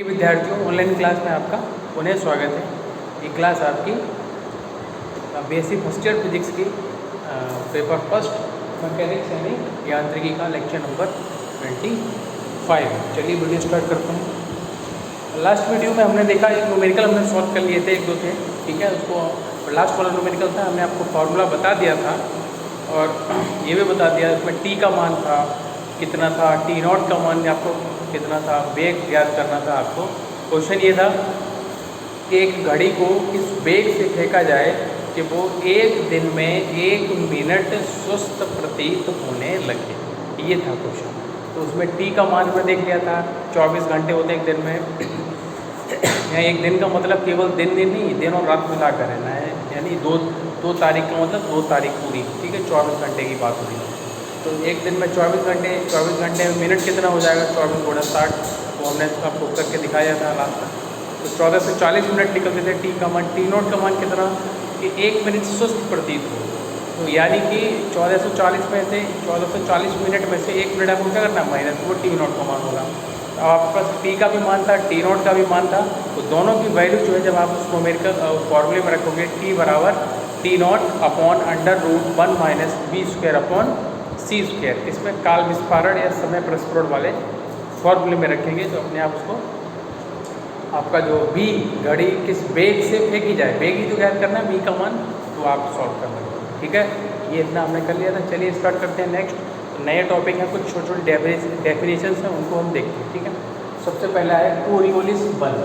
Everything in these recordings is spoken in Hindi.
विद्यार्थियों, ऑनलाइन क्लास में आपका पुनः स्वागत है। ये क्लास आपकी बीएससी फर्स्ट ईयर फिजिक्स की पेपर फर्स्ट मैकेनिक्स यानी यांत्रिकी का लेक्चर नंबर 25। चलिए वीडियो स्टार्ट करते हैं। लास्ट वीडियो में हमने देखा एक न्यूमेरिकल हमने सॉल्व कर लिए थे, एक दो थे, ठीक है। उसको लास्ट वाला न्यूमेरिकल था, हमने आपको फार्मूला बता दिया था और ये भी बता दिया उसमें टी का मान था कितना था, टी नॉट का मान आपको कितना था, वेग ज्ञात करना था आपको। क्वेश्चन ये था कि एक घड़ी को इस वेग से फेंका जाए कि वो एक दिन में 1 मिनट सुस्त प्रतीत होने लगे। ये था क्वेश्चन। तो उसमें टी का मान में देख लिया था, 24 घंटे होते एक दिन में। यहाँ एक दिन का मतलब केवल दिन नहीं, दिन और रात मिला कर रहना है, यानी दो तारीख का मतलब 2 तारीख पूरी, ठीक है। 24 घंटे की बात हो रही है। तो एक दिन में 24 घंटे में मिनट कितना हो जाएगा, 24 गुणा 60। वो हमने आपको करके दिखाया था लास्ट में। तो 14 से 40 मिनट निकलते थे। टी का मान, टी नॉट का मान कितना कि 1 मिनट सुस्त प्रतीत हो। तो यानी कि 1440 में से 1440 मिनट में से 1 मिनट आपको क्या करना है माइनस, वो टी नॉट का मान होगा। अब आपके पास टी का भी मान था, टी नॉट का भी मान था। तो दोनों की वैल्यू जो है जब आप उस न्यूमेरिकल फॉर्मूले में रखोगे, टी बराबर T naught upon √1 minus B square upon C square, इसमें काल विस्फारण या समय प्रस्फुरण वाले फॉर्मूले में रखेंगे तो अपने आप उसको आपका जो बी घड़ी किस वेग से फेंकी जाए, वेग ही तो ज्ञात करना है, बी का मान, तो आप सॉल्व कर लेंगे, ठीक है। ये इतना हमने कर लिया था। चलिए स्टार्ट करते हैं नेक्स्ट। नया टॉपिक है, कुछ छोटे छोटे डेफिनेशन हैं, उनको हम देखते हैं, ठीक है। सबसे पहला है कोरियोलिस बल।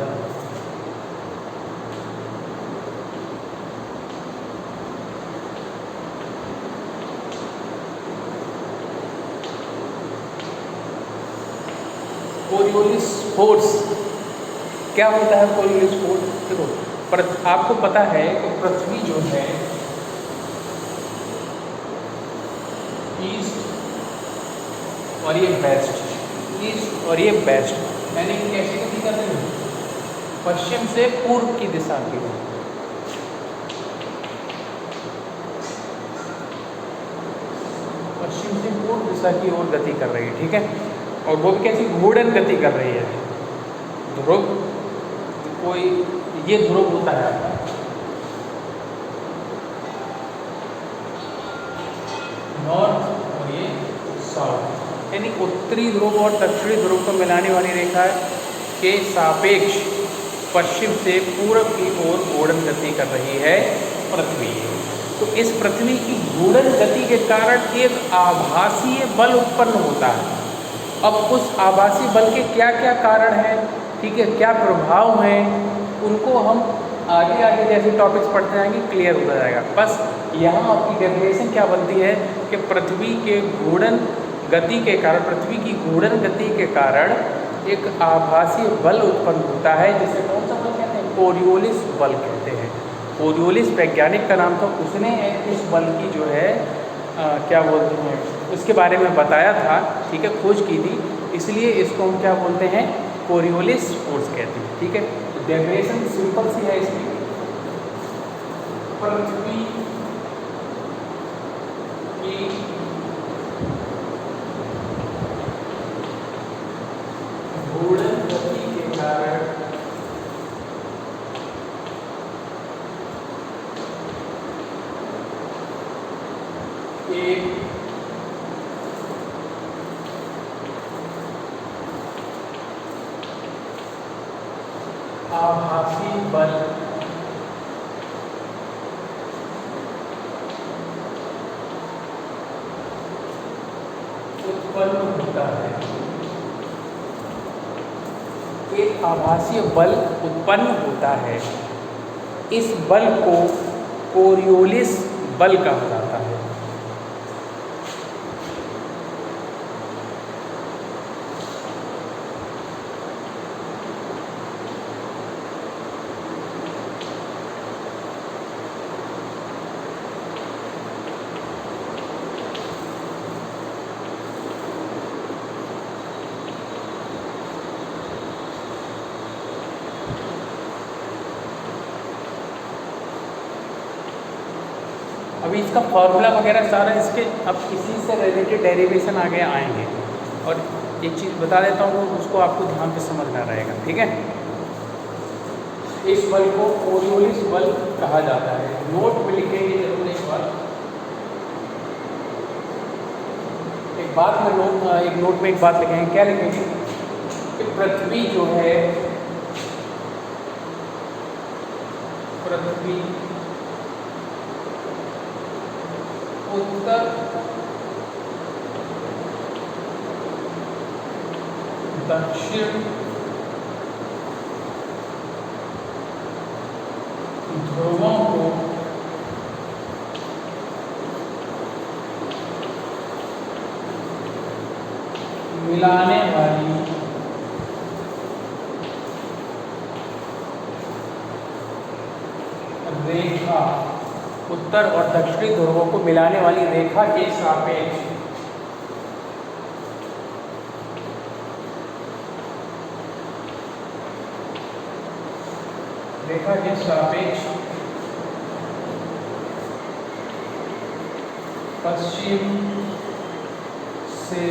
कोरियोलिस फोर्स क्या होता है? कोरियोलिस फोर्स देखो, आपको पता है कि पृथ्वी जो है ईस्ट और ये वेस्ट, ईस्ट और ये वेस्ट, यानी कैसे गति कर रही है? पश्चिम से पूर्व की दिशा की ओर। पश्चिम से पूर्व दिशा की ओर गति कर रही है, ठीक है। और वो भी कैसी घूर्णन गति कर रही है। ध्रुव, कोई ये ध्रुव होता है आपका, नॉर्थ और ये साउथ, यानी उत्तरी ध्रुव और दक्षिणी ध्रुव को मिलाने वाली रेखा के सापेक्ष पश्चिम से पूर्व की ओर घूर्णन गति कर रही है पृथ्वी। तो इस पृथ्वी की घूर्णन गति के कारण एक आभासीय बल उत्पन्न होता है। अब उस आभासी बल के क्या क्या कारण हैं, ठीक है, क्या प्रभाव हैं, उनको हम आगे आगे जैसे टॉपिक्स पढ़ते जाएंगे क्लियर होता जाएगा। बस यहाँ आपकी डेफिनेशन क्या बनती है कि पृथ्वी के घूर्णन गति के कारण, पृथ्वी की घूर्णन गति के कारण एक आभासी बल उत्पन्न होता है, जिसे कौन सा बल कहते हैं? कोरियोलिस बल कहते हैं। कोरियोलिस वैज्ञानिक का नाम था, उसने इस बल की जो है क्या बोलते हैं, उसके बारे में बताया था, ठीक है, खोज की थी, इसलिए इसको हम क्या बोलते हैं? कोरियोलिस फोर्स कहते हैं, ठीक है। तो डेफिनेशन सिंपल सी है इसकी, पृथ्वी की घूर्णन गति के कारण एक आभासी बल उत्पन्न होता है। एक आभासी बल उत्पन्न होता है। इस बल को कोरियोलिस बल कहा जाता है। अभी इसका फॉर्मूला वगैरह सारा इसके अब इसी से रिलेटेड डेरिवेशन आगे आएंगे। और एक चीज़ बता देता हूँ, उसको आपको ध्यान से समझना रहेगा, ठीक है। इस बल को कोरियोलिस बल कहा जाता है। नोट में लिखेंगे जरूर एक बार, एक नोट में एक बात लिखेंगे। क्या लिखेंगे कि पृथ्वी जो है, पृथ्वी उत्तर दक्षिण ध्रुवों को मिलाने वाली रेखा, उत्तर और दक्षिणी ध्रुवों को मिलाने वाली रेखा के सापेक्ष पश्चिम से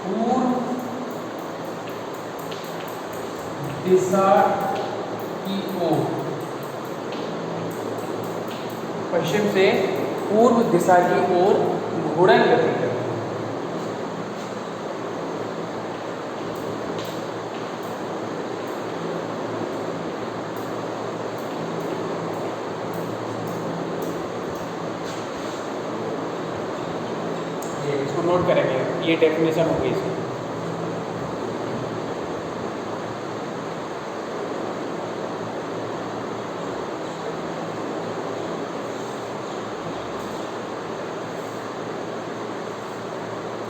पूर्व दिशा की ओर, पश्चिम से पूर्व दिशा की ओर घूर्णन गति करती है। इसको नोट करेंगे, ये डेफिनेशन होगी इसकी।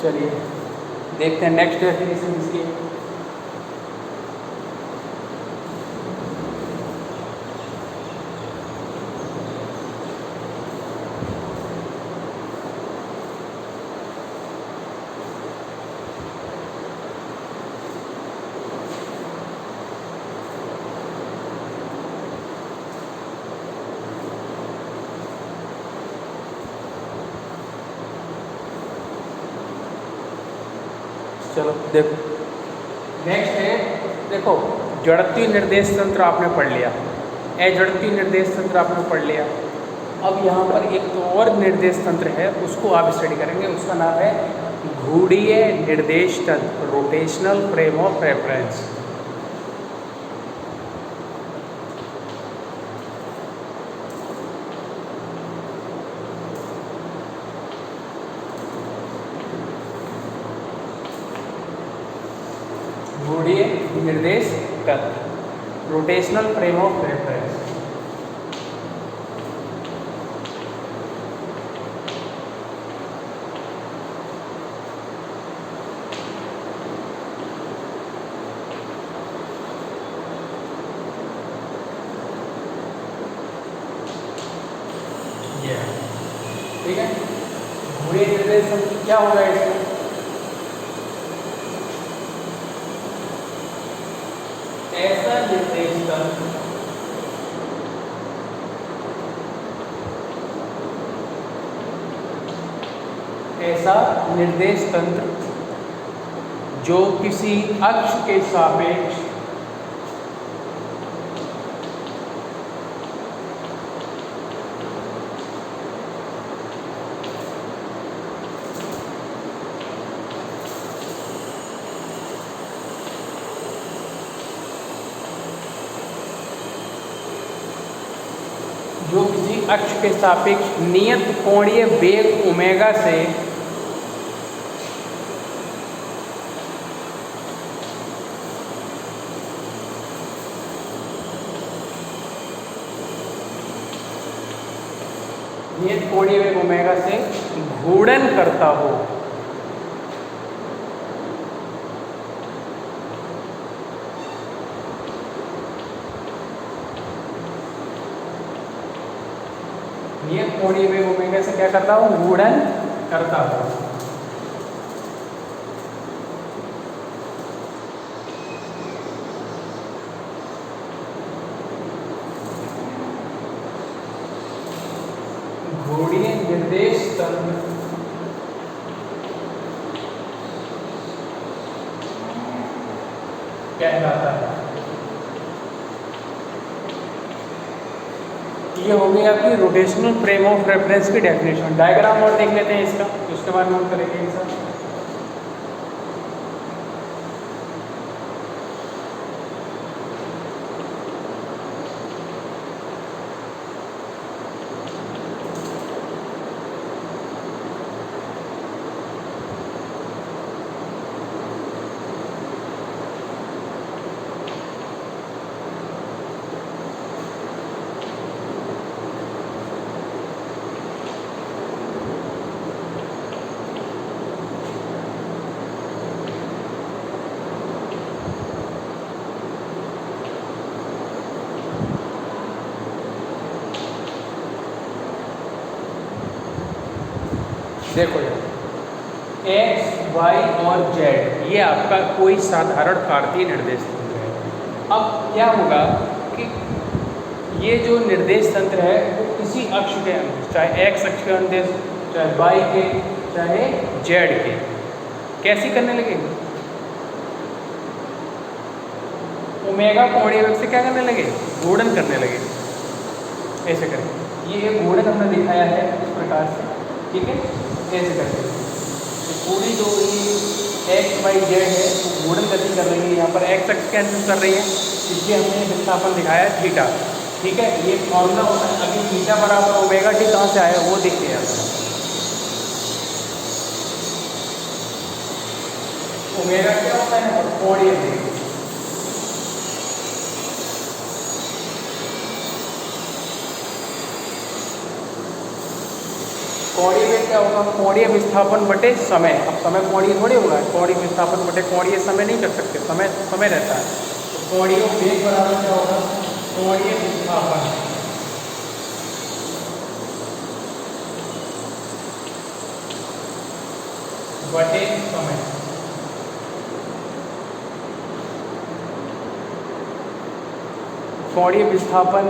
चलिए देखते हैं नेक्स्ट डेफिनेशन इसकी। चलो देखो, नेक्स्ट है, देखो जड़त्वीय निर्देश तंत्र आपने पढ़ लिया, अजड़त्वीय निर्देश तंत्र आपने पढ़ लिया। अब यहाँ पर एक तो और निर्देश तंत्र है, उसको आप स्टडी करेंगे, उसका नाम है घूर्णीय निर्देश तंत्र, रोटेशनल फ्रेम ऑफ रेफरेंस। घूर्णीय निर्देश तंत्र, रोटेशनल फ्रेम ऑफ रेफरेंस। ठीक है, घूर्णीय निर्देश तंत्र क्या होगा इसमें? ऐसा निर्देश तंत्र जो किसी अक्ष के सापेक्ष अक्ष के सापेक्ष नियत कोणीय वेग ओमेगा से नियत कोणीय वेग ओमेगा से घूर्णन करता हो। नियत कोणीय वेग ओमेगा से क्या करता हूँ? घूर्णन करता हूँ। घूर्णीय निर्देश तंत्र कहलाता है। ये हो गई आपकी रोटेशनल फ्रेम ऑफ रेफरेंस की डेफिनेशन। डायग्राम और देख लेते हैं इसका, उसके बाद नोट करेंगे इन सब। देखो यार, एक्स वाई और जेड ये आपका कोई साधारण कार्तीय निर्देश तंत्र है। अब क्या होगा कि ये जो निर्देश तंत्र है वो किसी अक्ष के अनुदेश, चाहे एक्स अक्ष के अनुदेश, चाहे वाई के, चाहे जेड के, कैसी करने लगे, ओमेगा कोणीय वेग से क्या करने लगे, गुणन करने लगे। ऐसे करें, ये गुणन हमने दिखाया है इस प्रकार से, ठीक है, ऐसे करके तो पूरी जो ये एक्स वाई जेड है वो गुणन गति कर रही है, यहाँ पर एक्स अक्ष के अनुसार कर रही है, इसलिए हमने विस्थापन दिखाया है थीटा, ठीक है। ये फॉर्मूला होता है, अभी थीटा बराबर ओमेगा टी कहाँ से आया वो देखते हैं। ओमेगा क्या होता है, कोणीय वेग। कोणीय वेग क्या होगा, कोणीय विस्थापन बटे समय। अब समय कोणीय थोड़ी होगा, कोणीय विस्थापन बटे कोणीय समय नहीं कर सकते, समय समय रहता है। तो कोणीय वेग बराबर क्या होगा, कोणीय विस्थापन बटे समय। कोणीय विस्थापन,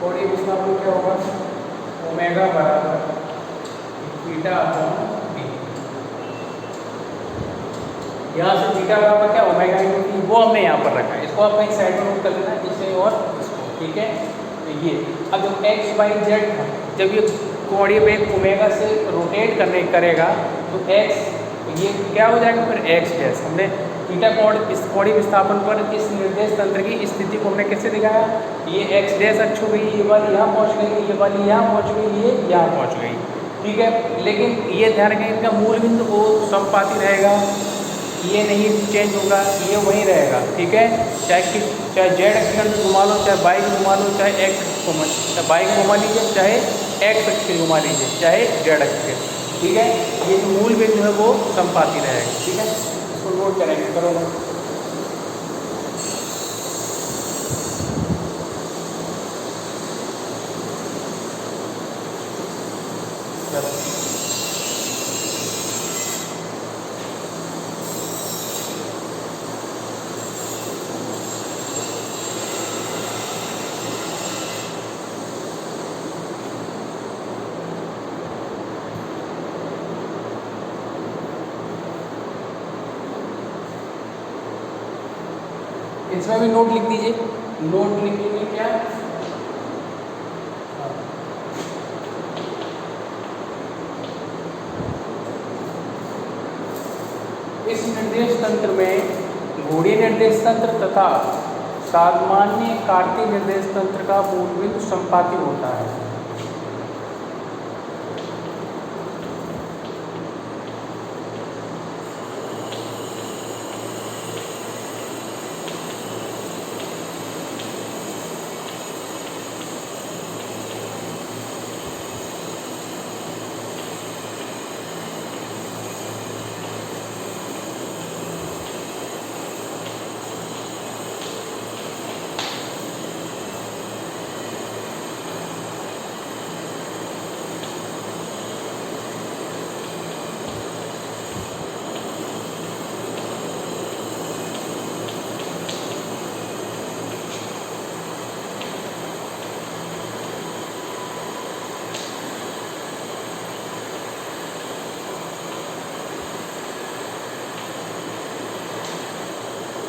कोणीय विस्थापन क्या होगा, ओमेगा बराबर थीटा अपॉन टी। यहाँ से थीटा बराबर क्या, ओमेगा इंटू टी, वो हमने यहाँ पर रखा है, इसको आप कहीं साइड में नोट कर देना, इसे और इसको, ठीक है। तो ये अब जो एक्स वाई जेड था, जब ये कोणीय वेग ओमेगा से रोटेट करने करेगा तो एक्स, ये क्या हो जाएगा फिर एक्स डैश। हमने थीटा कोण, इस कोणीय विस्थापन पर इस निर्देश तंत्र की स्थिति को हमने कैसे दिखाया, ये एक्स डैश अक्ष हो गई, ये वाली यहाँ पहुँच गई, ये वाली यहाँ पहुँच गई, ये यहाँ पहुँच गई, ठीक है। लेकिन ये ध्यान रखें, इनका मूल बिंदु वो समपाती रहेगा, ये नहीं चेंज होगा, ये वहीं रहेगा, ठीक है। चाहे जेड अक्ष को घुमा लो, चाहे वाई को घुमा लो, चाहे एक्स अक्ष को, चाहे वाई को घुमा लीजिए, चाहे एक्स अक्ष को घुमा लीजिए, चाहे जेड अक्ष के, ठीक है। ये जो मूल बिंदु है वो समपाती रहेगा, ठीक है। इसको नोट करेंगे, करो ना। इसमें भी नोट लिख दीजिए, नोट लिखेंगे क्या, इस निर्देश तंत्र में घूर्णी निर्देश तंत्र तथा सामान्य कार्तीय निर्देश तंत्र का मूल बिंदु संपाती होता है।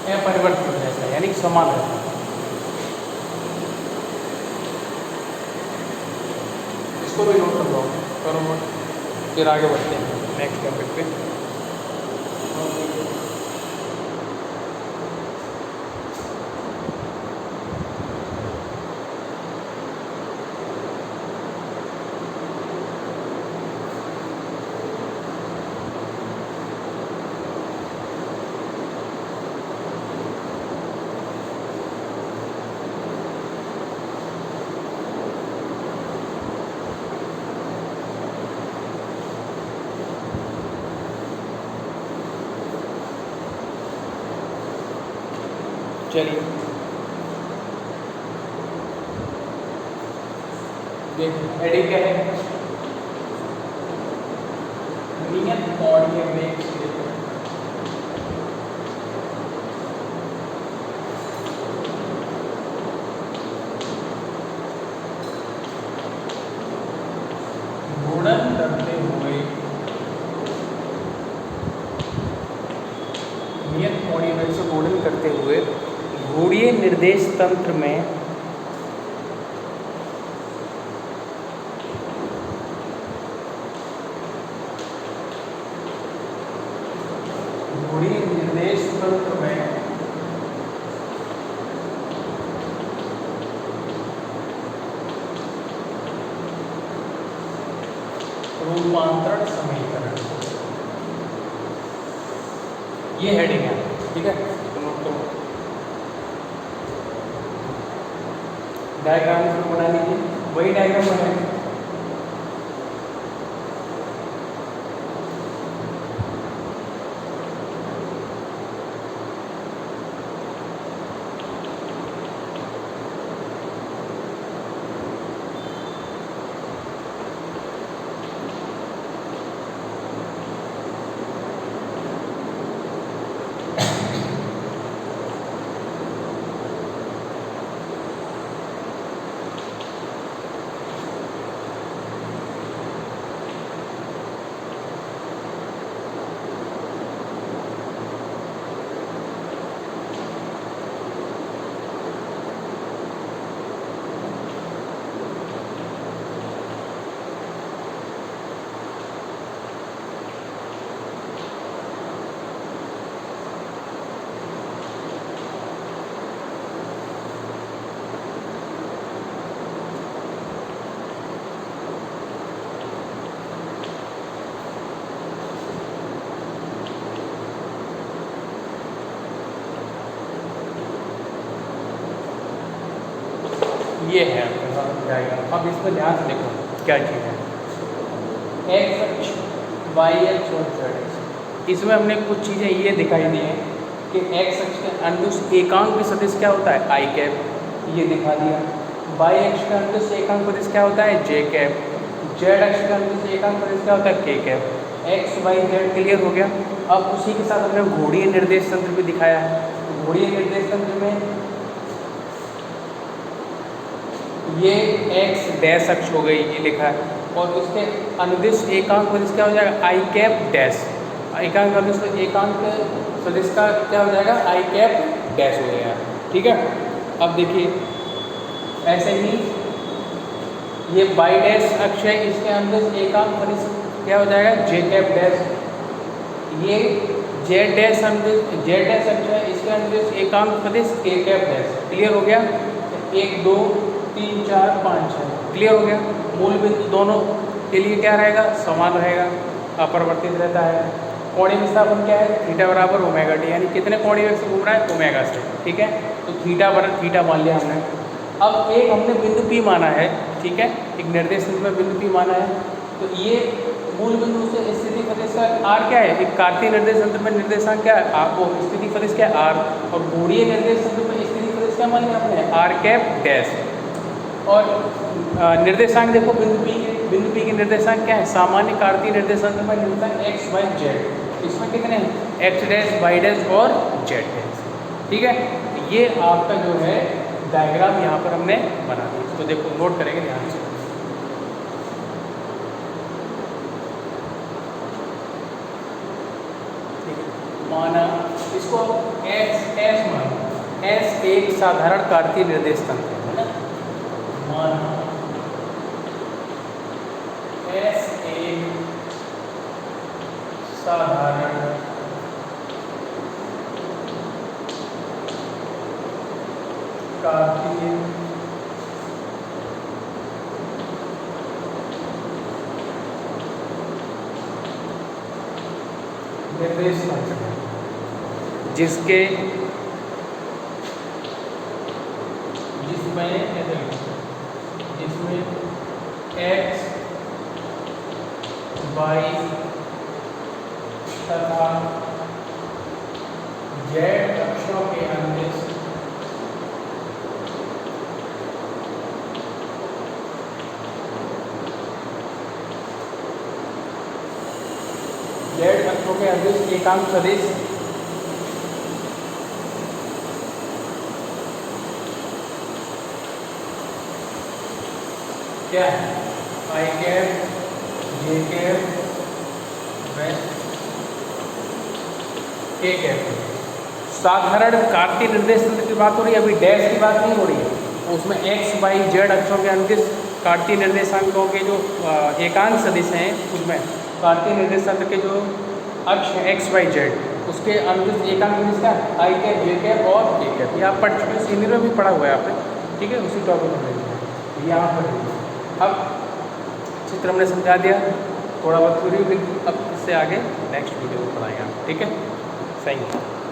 अपरिवर्तित रहता है, यानी कि समान रहता है। इसको भी नोट कर लो, करो नोट, फिर आगे बढ़ते हैं नेक्स्ट टॉपिक पे। चलिए देखिए हेडिंग क्या है, नियत कोणीय वेग क्षेत्र। गुणन करते हुए नियत कोणीय वेग से गुणन करते हुए घूर्णीय निर्देश तंत्र में घूर्णीय निर्देश तंत्र में रूपांतरण समीकरण, ये हेडिंग है, ठीक है। तो नोट करो, डायग्राम बना लीजिए, वही डायग्राम बनाएंगे। ये है आपका डायग्राम। अब इसमें ध्यान से देखो क्या चीज़ है, एक्स अक्ष, वाई अक्ष और जेड अक्ष। इसमें हमने कुछ चीज़ें ये दिखाई दी हैं कि एक्स अक्ष के अनुस एकांक सदिश क्या होता है, आई कैप, ये दिखा दिया। वाई अक्ष का अनुस एकांक सदिश क्या होता है, जे कैप। जेड अक्ष का अनुस एकांक सदिश क्या होता है, K cap. X Y Z clear हो गया। अब उसी के साथ हमने घूर्णीय निर्देश तंत्र भी दिखाया है। घूर्णीय निर्देश तंत्र में ये एक्स डैश अक्ष हो गई, ये लिखा है, और उसके अनुदिश एकांक सदिश क्या हो जाएगा, आई कैप डैश। एकांक अनुदिश एकांक सदिश का क्या हो जाएगा, आई कैप डैश हो गया, ठीक है। अब देखिए ऐसे ही ये बाई डैश अक्ष है, इसके अनुदिश एकांक सदिश क्या हो जाएगा, जे कैप डैश। ये जेड डैश अनुदिश जेड डैश अक्ष है, इसके अनुदिश एकांक सदिश के कैप डैश। क्लियर हो गया, 1 2 3 4 5 6 क्लियर हो गया। मूल बिंदु दोनों के लिए क्या रहेगा, समान रहेगा, अपरिवर्तित रहता है। कोणीय विस्थापन क्या है, थीटा बराबर ओमेगा टी, यानी कितने कोणीय वेग से घूम रहा है, ओमेगा से, ठीक है। तो थीटा बराबर थीटा मान लिया हमने। अब एक हमने बिंदु पी माना है, ठीक है, एक निर्देश में बिंदु पी माना है। तो ये मूल बिंदु से स्थिति सदिश का आर क्या है, एक कार्तीय निर्देश तंत्र में निर्देशांक क्या है, वो स्थिति सदिश क्या है, आर। और घूर्णीय निर्देश तंत्र में स्थिति सदिश क्या मान लिया हमने, आर कैप डैश। और निर्देशांक देखो बिंदु पी के निर्देशांक क्या है, सामान्य कार्तीय निर्देशांक में निर्देशांक एक्स वाई जेड। इसमें कितने हैं, एक्स डैश वाई डैश और जेड डैश, ठीक है। ये आपका जो है डायग्राम यहाँ पर हमने बना दिया। तो देखो नोट करेंगे ध्यान से, ठीक है। माना इसको एस एस माना, एस एक साधारण कार्तीय निर्देश तंत्र है ना, माना एस एक साधारण कार्तीय निर्देश तंत्र है, जिसमें x, y तथा z अक्षों के अंदिश z अक्षों के अंदिश एकांक सदिश क्या है, आई कैप, जे कैप, के कैप। साधारण कार्तीय निर्देश तंत्र की बात हो रही है, अभी डैश की बात नहीं हो रही है। उसमें एक्स वाई जेड अक्षों के अंदिश कार्तीय निर्देशांकों के जो एकांक सदिश हैं, उसमें कार्तीय निर्देश तंत्र के जो अक्ष हैं एक्स वाई जेड, उसके अंदिश एकांक सदिश क्या, आई कैप, जे कैप और के कैप। ये आप पढ़ चुके हैं, सीनियर में भी पढ़ा हुआ है आपने, ठीक है, उसी टॉपिक में ये यहाँ पर। अब चित्र हमने समझा दिया, थोड़ा बहुत थ्योरी, अब इससे आगे नेक्स्ट वीडियो में पढ़ाएंगे, ठीक है, थैंक यू।